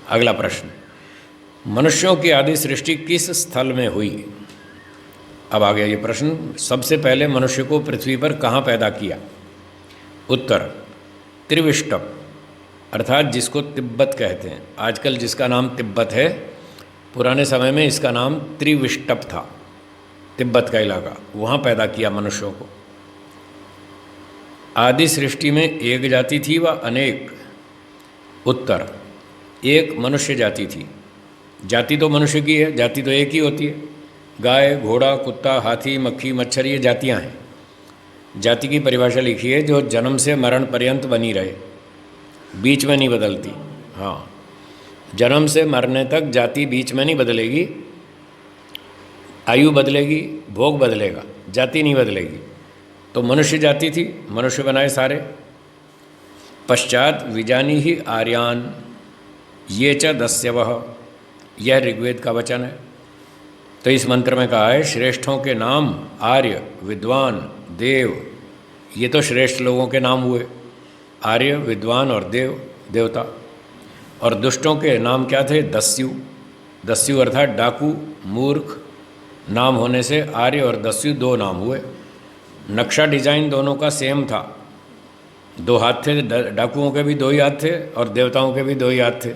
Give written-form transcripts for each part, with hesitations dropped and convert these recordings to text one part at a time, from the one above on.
अगला प्रश्न, मनुष्यों की आदि सृष्टि किस स्थल में हुई? अब आ गया ये प्रश्न, सबसे पहले मनुष्य को पृथ्वी पर कहाँ पैदा किया? उत्तर, त्रिविष्टप, अर्थात जिसको तिब्बत कहते हैं। आजकल जिसका नाम तिब्बत है, पुराने समय में इसका नाम त्रिविष्टप था। तिब्बत का इलाका, वहाँ पैदा किया मनुष्यों को। आदि सृष्टि में एक जाति थी व अनेक? उत्तर, एक मनुष्य जाति थी। जाति तो मनुष्य की है, जाति तो एक ही होती है। गाय, घोड़ा, कुत्ता, हाथी, मक्खी, मच्छर, ये जातियाँ हैं। जाति की परिभाषा लिखी है जो जन्म से मरण पर्यंत बनी रहे, बीच में नहीं बदलती। हाँ, जन्म से मरने तक जाति बीच में नहीं बदलेगी। आयु बदलेगी, भोग बदलेगा, जाति नहीं बदलेगी। तो मनुष्य जाति थी, मनुष्य बनाए सारे। पश्चात विजानी ही आर्यान ये च दस्यवः, यह ऋग्वेद का वचन है। तो इस मंत्र में कहा है श्रेष्ठों के नाम आर्य, विद्वान, देव, ये तो श्रेष्ठ लोगों के नाम हुए, आर्य, विद्वान और देव, देवता। और दुष्टों के नाम क्या थे? दस्यु। दस्यु अर्थात डाकू, मूर्ख। नाम होने से आर्य और दस्यु दो नाम हुए। नक्शा डिजाइन दोनों का सेम था, दो हाथ थे, डाकुओं के भी दो ही हाथ थे और देवताओं के भी दो ही हाथ थे।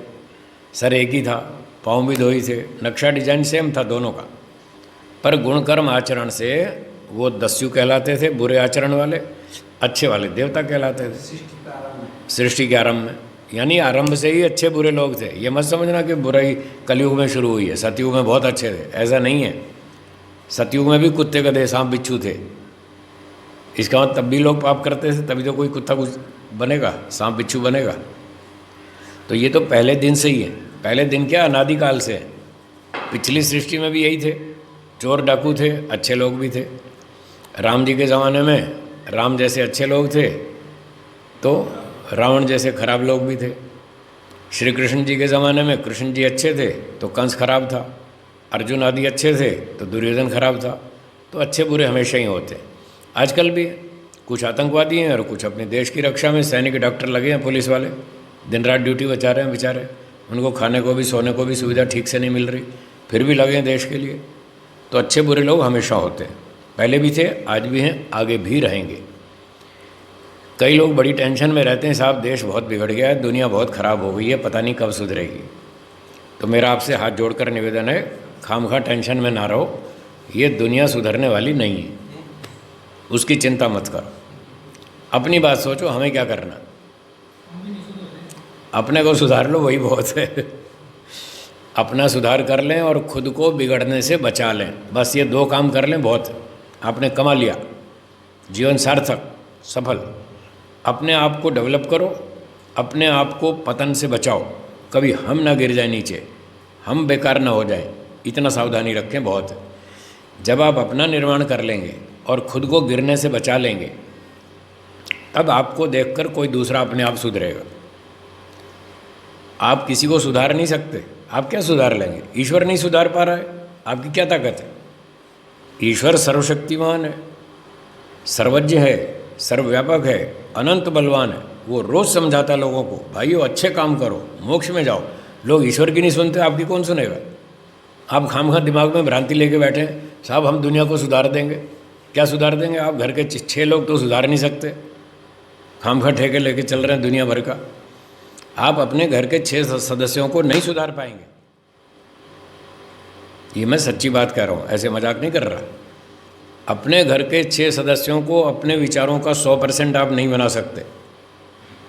सर एक ही था, पाँव भी दो ही थे, नक्शा डिजाइन सेम था दोनों का। पर गुणकर्म आचरण से वो दस्यु कहलाते थे बुरे आचरण वाले, अच्छे वाले देवता कहलाते थे सृष्टि के आरंभ में। यानी आरंभ से ही अच्छे बुरे लोग थे। ये मत समझना कि बुराई कलयुग में शुरू हुई है, सतयुग में बहुत अच्छे थे, ऐसा नहीं है। सतयुग में भी कुत्ते गधे सांप बिच्छू थे। इसका मतलब तब भी लोग पाप करते थे, तभी तो कोई कुत्ता कुछ बनेगा, सांप बिच्छू बनेगा। तो ये तो पहले दिन से ही है। पहले दिन क्या, अनादिकाल से। पिछली सृष्टि में भी यही थे, चोर डाकू थे, अच्छे लोग भी थे। राम जी के ज़माने में राम जैसे अच्छे लोग थे तो रावण जैसे खराब लोग भी थे। श्री कृष्ण जी के ज़माने में कृष्ण जी अच्छे थे तो कंस खराब था, अर्जुन आदि अच्छे थे तो दुर्योधन खराब था। तो अच्छे बुरे हमेशा ही होते हैं। आजकल भी कुछ आतंकवादी हैं और कुछ अपने देश की रक्षा में सैनिक, डॉक्टर लगे हैं, पुलिस वाले दिन रात ड्यूटी बचा रहे हैं बेचारे। उनको खाने को भी सोने को भी सुविधा ठीक से नहीं मिल रही, फिर भी लगे हैं देश के लिए। तो अच्छे बुरे लोग हमेशा होते हैं, पहले भी थे, आज भी हैं, आगे भी रहेंगे। कई लोग बड़ी टेंशन में रहते हैं, साहब देश बहुत बिगड़ गया है, दुनिया बहुत ख़राब हो गई है, पता नहीं कब सुधरेगी। तो मेरा आपसे हाथ जोड़कर निवेदन है, खामखा टेंशन में ना रहो। ये दुनिया सुधरने वाली नहीं है, उसकी चिंता मत करो। अपनी बात सोचो, हमें क्या करना, अपने को सुधार लो, वही बहुत है। अपना सुधार कर लें और खुद को बिगड़ने से बचा लें, बस ये दो काम कर लें, बहुत है। आपने कमा लिया, जीवन सार्थक, सफल। अपने आप को डेवलप करो, अपने आप को पतन से बचाओ, कभी हम ना गिर जाए नीचे, हम बेकार ना हो जाए, इतना सावधानी रखें, बहुत है। जब आप अपना निर्माण कर लेंगे और खुद को गिरने से बचा लेंगे, तब आपको देखकर कोई दूसरा अपने आप सुधरेगा। आप किसी को सुधार नहीं सकते, आप क्या सुधार लेंगे? ईश्वर नहीं सुधार पा रहा है, आपकी क्या ताकत है? ईश्वर सर्वशक्तिमान है, सर्वज्ञ है, सर्वव्यापक है, अनंत बलवान है। वो रोज़ समझाता लोगों को, भाइयों अच्छे काम करो, मोक्ष में जाओ। लोग ईश्वर की नहीं सुनते, आपकी कौन सुनेगा? आप खामखा दिमाग में भ्रांति लेके बैठे हैं, साहब हम दुनिया को सुधार देंगे। क्या सुधार देंगे? आप घर के 6 लोग तो सुधार नहीं सकते, खामखा ठेके लेके चल रहे हैं दुनिया भर का। आप अपने घर के 6 सदस्यों को नहीं सुधार पाएंगे। ये मैं सच्ची बात कह रहा हूँ, ऐसे मजाक नहीं कर रहा। अपने घर के 6 सदस्यों को अपने विचारों का 100% आप नहीं बना सकते,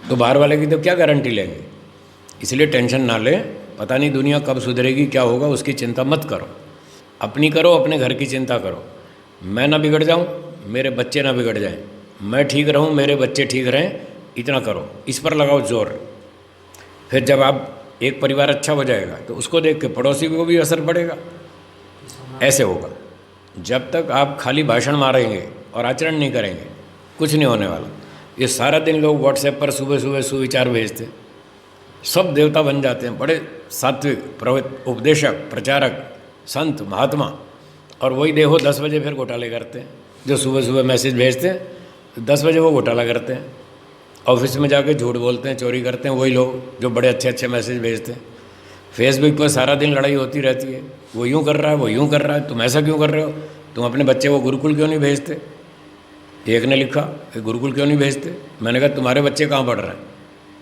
तो बाहर वाले की तो क्या गारंटी लेंगे? इसलिए टेंशन ना लें, पता नहीं दुनिया कब सुधरेगी, क्या होगा, उसकी चिंता मत करो। अपनी करो, अपने घर की चिंता करो। मैं ना बिगड़ जाऊँ, मेरे बच्चे ना बिगड़ जाएं, मैं ठीक रहूँ, मेरे बच्चे ठीक रहें, इतना करो, इस पर लगाओ जोर। फिर जब आप एक परिवार अच्छा हो जाएगा तो उसको देख के पड़ोसी को भी असर पड़ेगा। ऐसे होगा। जब तक आप खाली भाषण मारेंगे और आचरण नहीं करेंगे, कुछ नहीं होने वाला। ये सारा दिन लोग व्हाट्सएप पर सुबह सुबह सुविचार भेजते, सब देवता बन जाते हैं, बड़े सात्विक उपदेशक, प्रचारक, संत, महात्मा। और वही देखो 10 बजे फिर घोटाले करते हैं। जो सुबह सुबह मैसेज भेजते हैं तो 10 बजे वो घोटाला करते हैं। ऑफिस में जाके झूठ बोलते हैं, चोरी करते हैं, वही लोग जो बड़े अच्छे अच्छे मैसेज भेजते हैं। फेसबुक पर सारा दिन लड़ाई होती रहती है, वो यूँ कर रहा है, वो यूँ कर रहा है, तुम ऐसा क्यों कर रहे हो, तुम अपने बच्चे को गुरुकुल क्यों नहीं भेजते। एक ने लिखा कि गुरुकुल क्यों नहीं भेजते। मैंने कहा तुम्हारे बच्चे कहाँ पढ़ रहे हैं।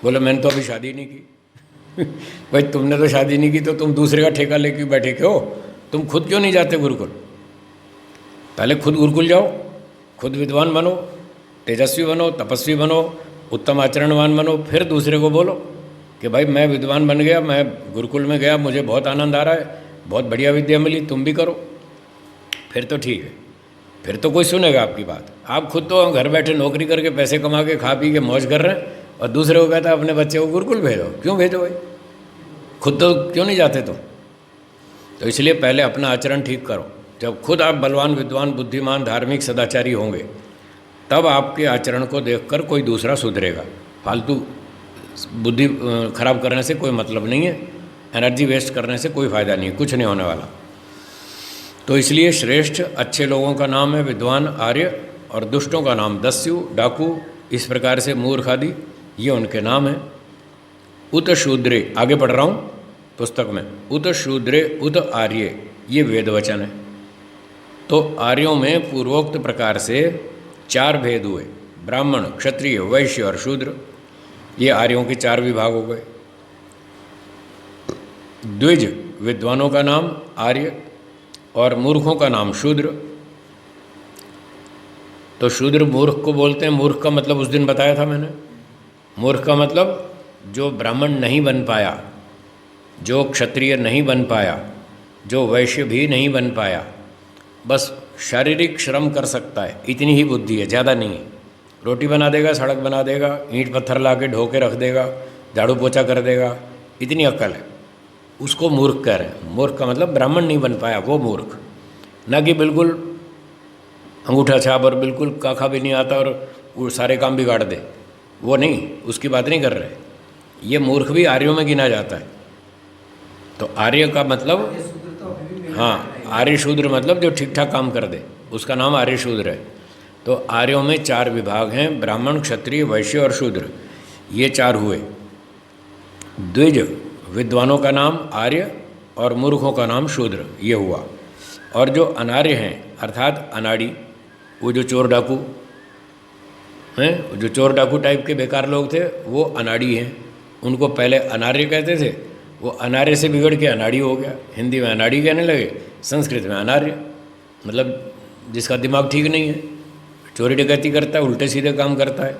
बोले मैंने तो अभी शादी नहीं की। भाई तुमने तो शादी नहीं की तो तुम दूसरे का ठेका लेके बैठे क्यों, तुम खुद क्यों नहीं जाते गुरुकुल। पहले खुद गुरुकुल जाओ, खुद विद्वान बनो, तेजस्वी बनो, तपस्वी बनो, उत्तम आचरणवान बनो, फिर दूसरे को बोलो कि भाई मैं विद्वान बन गया, मैं गुरुकुल में गया, मुझे बहुत आनंद आ रहा है, बहुत बढ़िया विद्या मिली, तुम भी करो। फिर तो ठीक है, फिर तो कोई सुनेगा आपकी बात। आप खुद तो घर बैठे नौकरी करके पैसे कमा के खा पी के मौज कर रहे हैं और दूसरे को कहता है अपने बच्चे को गुरुकुल भेजो। क्यों भेजो भाई, खुद तो क्यों नहीं जाते तुम। तो इसलिए पहले अपना आचरण ठीक करो। जब खुद आप बलवान, विद्वान, बुद्धिमान, धार्मिक, सदाचारी होंगे तब आपके आचरण को देखकर कोई दूसरा सुधरेगा। फालतू बुद्धि खराब करने से कोई मतलब नहीं है, एनर्जी वेस्ट करने से कोई फ़ायदा नहीं है, कुछ नहीं होने वाला। तो इसलिए श्रेष्ठ अच्छे लोगों का नाम है विद्वान, आर्य, और दुष्टों का नाम दस्यु, डाकू, इस प्रकार से मूर्ख आदि, ये उनके नाम हैं। उत शूद्रे, आगे पढ़ रहा हूँ पुस्तक में, उत शूद्रे उत आर्य, ये वेद वचन है। तो आर्यों में पूर्वोक्त प्रकार से 4 भेद हुए, ब्राह्मण, क्षत्रिय, वैश्य और शूद्र। ये आर्यों के 4 विभाग हो गए। द्विज, विद्वानों का नाम आर्य और मूर्खों का नाम शूद्र। तो शूद्र मूर्ख को बोलते हैं। मूर्ख का मतलब उस दिन बताया था मैंने। मूर्ख का मतलब जो ब्राह्मण नहीं बन पाया, जो क्षत्रिय नहीं बन पाया, जो वैश्य भी नहीं बन पाया, बस शारीरिक श्रम कर सकता है, इतनी ही बुद्धि है, ज़्यादा नहीं है। रोटी बना देगा, सड़क बना देगा, ईंट पत्थर ला के ढो के रख देगा, झाड़ू पोछा कर देगा, इतनी अक्ल है, उसको मूर्ख कह रहे हैं। मूर्ख का मतलब ब्राह्मण नहीं बन पाया, वो मूर्ख। ना कि बिल्कुल अंगूठा छाप और बिल्कुल काखा भी नहीं आता और वो सारे काम बिगाड़ दे, वो नहीं, उसकी बात नहीं कर रहे। ये मूर्ख भी आर्यों में गिना जाता है। तो आर्य का मतलब, हाँ, आर्य शूद्र मतलब जो ठीक ठाक काम कर दे, उसका नाम आर्य शूद्र है। तो आर्यों में 4 विभाग हैं, ब्राह्मण, क्षत्रिय, वैश्य और शूद्र, ये 4 हुए। द्विज, विद्वानों का नाम आर्य और मूर्खों का नाम शूद्र, ये हुआ। और जो अनार्य हैं अर्थात अनाड़ी, वो जो चोर डाकू हैं, जो चोर डाकू टाइप के बेकार लोग थे, वो अनाड़ी हैं। उनको पहले अनार्य कहते थे, वो अनार्य से बिगड़ के अनाड़ी हो गया। हिंदी में अनाड़ी कहने लगे, संस्कृत में अनार्य, मतलब जिसका दिमाग ठीक नहीं है, चोरी डकैती करता है, उल्टे सीधे काम करता है।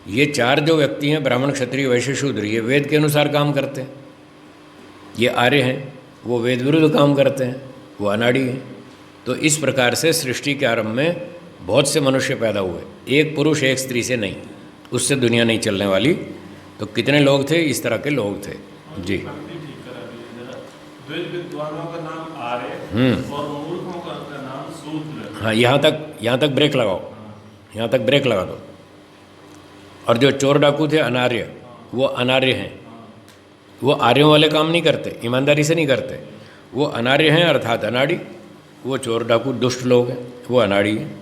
ये 4 जो व्यक्ति हैं, ब्राह्मण, क्षत्रिय, वैश्य, शूद्र, ये वेद के अनुसार काम करते हैं। ये आर्य हैं, वो वेद विरुद्ध काम करते हैं, वो अनाड़ी हैं। तो इस प्रकार से सृष्टि के आरंभ में बहुत से मनुष्य पैदा हुए, एक पुरुष एक स्त्री से नहीं, उससे दुनिया नहीं चलने वाली। तो कितने लोग थे, इस तरह के लोग थे जी। विद्वानों का नाम आर्य और मूर्खों का नाम शूद्र। हाँ, यहाँ तक ब्रेक लगाओ, यहाँ तक ब्रेक लगा दो। और जो चोर डाकू थे अनार्य, वो अनार्य हैं, वो आर्यों वाले काम नहीं करते, ईमानदारी से नहीं करते, वो अनार्य हैं अर्थात अनाड़ी। वो चोर डाकू दुष्ट लोग हैं, वो अनाड़ी हैं।